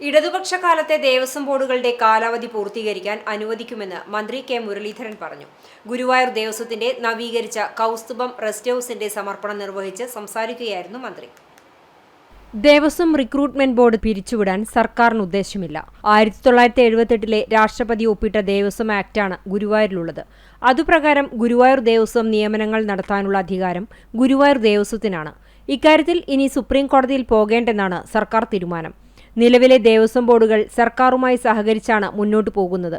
ഇടതുപക്ഷ കാലത്തെ ദേവസ്വം ബോർഡുകളുടെ കാലാവധി പൂർത്തീകരിക്കാൻ അനുവദിക്കുമെന്ന് മന്ത്രി കെ മുരളീധരൻ പറഞ്ഞു. ഗുരുവായൂർ ദേവസ്വത്തിന്റെ നവീകരിച്ച കൗസ്തുഭം റെസ്റ്റ് ഹൌസിന്റെ സമർപ്പണം നിർവഹിച്ച് സംസാരിക്കുകയായിരുന്നു മന്ത്രി. ദേവസ്വം റിക്രൂട്ട്മെന്റ് ബോർഡ് പിരിച്ചുവിടാൻ സർക്കാരിന് ഉദ്ദേശമില്ല. 1978 രാഷ്ട്രപതി ഒപ്പിട്ട ദേവസ്വം ആക്ടാണ് ഗുരുവായൂരിലുള്ളത്. അതുപ്രകാരം ഗുരുവായൂർ ദേവസ്വം നിയമനങ്ങൾ നടത്താനുള്ള അധികാരം ഗുരുവായൂർ ദേവസ്വത്തിനാണ്. ഇക്കാര്യത്തിൽ ഇനി സുപ്രീം കോടതിയിൽ പോകേണ്ടെന്നാണ് സർക്കാർ തീരുമാനം. നിലവിലെ ദേവസ്വം ബോർഡുകൾ സർക്കാരുമായി സഹകരിച്ചാണ് മുന്നോട്ടു പോകുന്നത്.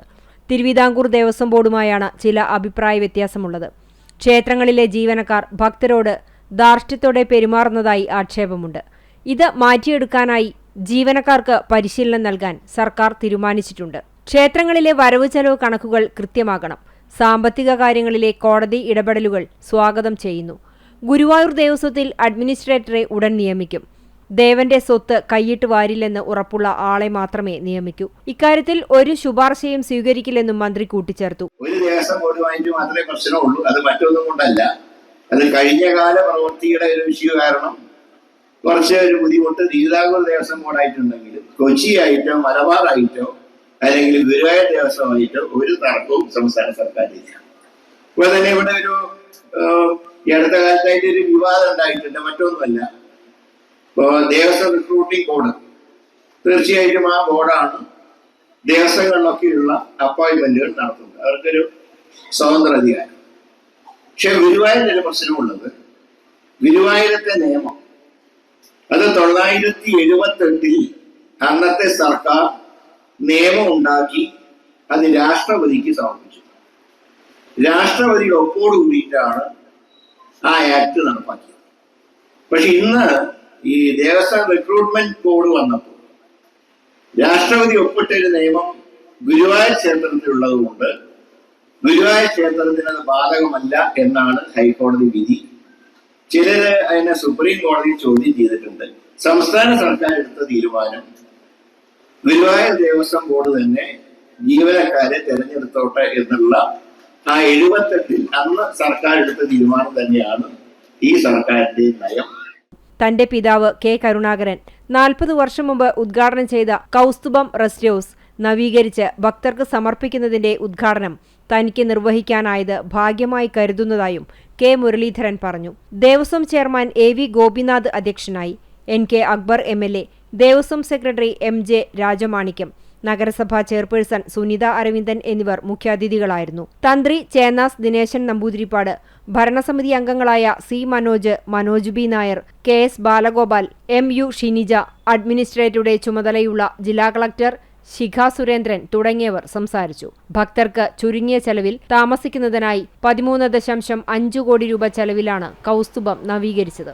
തിരുവിതാംകൂർ ദേവസ്വം ബോർഡുമായാണ് ചില അഭിപ്രായ വ്യത്യാസമുള്ളത്. ക്ഷേത്രങ്ങളിലെ ജീവനക്കാർ ഭക്തരോട് ധാർഷ്ട്യത്തോടെ പെരുമാറുന്നതായി ആക്ഷേപമുണ്ട്. ഇത് മാറ്റിയെടുക്കാനായി ജീവനക്കാർക്ക് പരിശീലനം നൽകാൻ സർക്കാർ തീരുമാനിച്ചിട്ടുണ്ട്. ക്ഷേത്രങ്ങളിലെ വരവ് ചെലവ് കണക്കുകൾ കൃത്യമാകണം. സാമ്പത്തിക കാര്യങ്ങളിലെ കോടതി ഇടപെടലുകൾ സ്വാഗതം ചെയ്യുന്നു. ഗുരുവായൂർ ദേവസ്വത്തിൽ അഡ്മിനിസ്ട്രേറ്ററെ ഉടൻ നിയമിക്കും. ദേവന്റെ സ്വത്ത് കൈയിട്ട് വാരില്ലെന്ന് ഉറപ്പുള്ള ആളെ മാത്രമേ നിയമിക്കൂ. ഇക്കാര്യത്തിൽ ഒരു ശുപാർശയും സ്വീകരിക്കില്ലെന്നും മന്ത്രി കൂട്ടിച്ചേർത്തു. ഒരു ദേവസ്വം ബോർഡുമായിട്ട് മാത്രമേ പ്രശ്നമുള്ളൂ. അത് മറ്റൊന്നും കൊണ്ടല്ല. അത് കഴിഞ്ഞ കാല പ്രവൃത്തിയുടെ ഒരു ഇഷ്യൂ കാരണം കുറച്ച് ഒരു ബുദ്ധിമുട്ട് തിരുവിതാംകൂർ ദേവസ്വം ബോർഡായിട്ടുണ്ടെങ്കിലും കൊച്ചിയായിട്ടോ മലബാറായിട്ടോ അല്ലെങ്കിൽ ഗുരുവായൂർ ദേവസ്വമായിട്ടോ ഒരു തർക്കവും സംസ്ഥാന സർക്കാരില്ല. ഇപ്പോൾ തന്നെ ഇവിടെ ഒരു ഈ അടുത്ത കാലത്തായിട്ട് ഒരു വിവാദം ഉണ്ടായിട്ടുണ്ട്. മറ്റൊന്നുമല്ല, ഇപ്പോൾ ദേവസ്വം റിക്രൂട്ടിംഗ് ബോർഡ് തീർച്ചയായിട്ടും ആ ബോർഡാണ് ദേവസ്വങ്ങളിലൊക്കെയുള്ള അപ്പോയിന്റ്മെന്റുകൾ നടത്തുന്നത്. അവർക്കൊരു സ്വതന്ത്ര അധികാരം. പക്ഷെ ഗുരുവായൂരിൽ പ്രശ്നമുള്ളത്, ഗുരുവായൂരത്തെ നിയമം അത് 1978 അന്നത്തെ സർക്കാർ നിയമം ഉണ്ടാക്കി അത് രാഷ്ട്രപതിക്ക് സമർപ്പിച്ചു. രാഷ്ട്രപതി ഒപ്പോടുകൂടിയിട്ടാണ് ആ ആക്ട് നടപ്പാക്കിയത്. പക്ഷെ ഇന്ന് ഈ ദേവസ്വം റിക്രൂട്ട്മെന്റ് ബോർഡ് വന്നപ്പോൾ രാഷ്ട്രപതി ഒപ്പിട്ടൊരു നിയമം ഗുരുവായൂർ ക്ഷേത്രത്തിലുള്ളത് കൊണ്ട് ഗുരുവായൂർ ക്ഷേത്രത്തിന് അത് ബാധകമല്ല എന്നാണ് ഹൈക്കോടതി വിധി. ചിലര് അതിനെ സുപ്രീം കോടതി ചോദ്യം ചെയ്തിട്ടുണ്ട്. സംസ്ഥാന സർക്കാർ എടുത്ത തീരുമാനം ഗുരുവായൂർ ദേവസ്വം ബോർഡ് തന്നെ ജീവനക്കാരെ തെരഞ്ഞെടുത്തോട്ടെ എന്നുള്ള ആ 78 അന്ന് സർക്കാർ എടുത്ത തീരുമാനം തന്നെയാണ് ഈ സർക്കാരിന്റെ നയം. തന്റെ പിതാവ് കെ കരുണാകരൻ 40 വർഷം മുമ്പ് ഉദ്ഘാടനം ചെയ്ത കൗസ്തുഭം റെസ്റ്റ് ഹൌസ് നവീകരിച്ച് ഭക്തർക്ക് സമർപ്പിക്കുന്നതിന്റെ ഉദ്ഘാടനം തനിക്ക് നിർവഹിക്കാനായത് ഭാഗ്യമായി കരുതുന്നതായും കെ മുരളീധരൻ പറഞ്ഞു. ദേവസ്വം ചെയർമാൻ AV ഗോപിനാഥ് അധ്യക്ഷനായി. NK Akbar MLA, Devaswom secretary MJ Rajamanikyam, നഗരസഭാ ചെയർപേഴ്സൺ സുനിത അരവിന്ദൻ എന്നിവർ മുഖ്യാതിഥികളായിരുന്നു. തന്ത്രി ചേന്നാസ് ദിനേശൻ നമ്പൂതിരിപ്പാട്, ഭരണസമിതി അംഗങ്ങളായ C Manoj, Manoj B Nair, KS Balagopal, MU Shinija, അഡ്മിനിസ്ട്രേറ്ററുടെ ചുമതലയുള്ള ജില്ലാ കളക്ടർ ശിഖ സുരേന്ദ്രൻ തുടങ്ങിയവർ സംസാരിച്ചു. ഭക്തർക്ക് ചുരുങ്ങിയ ചെലവിൽ താമസിക്കുന്നതിനായി 13.5 കോടി രൂപ ചെലവിലാണ് കൗസ്തുഭം നവീകരിച്ചത്.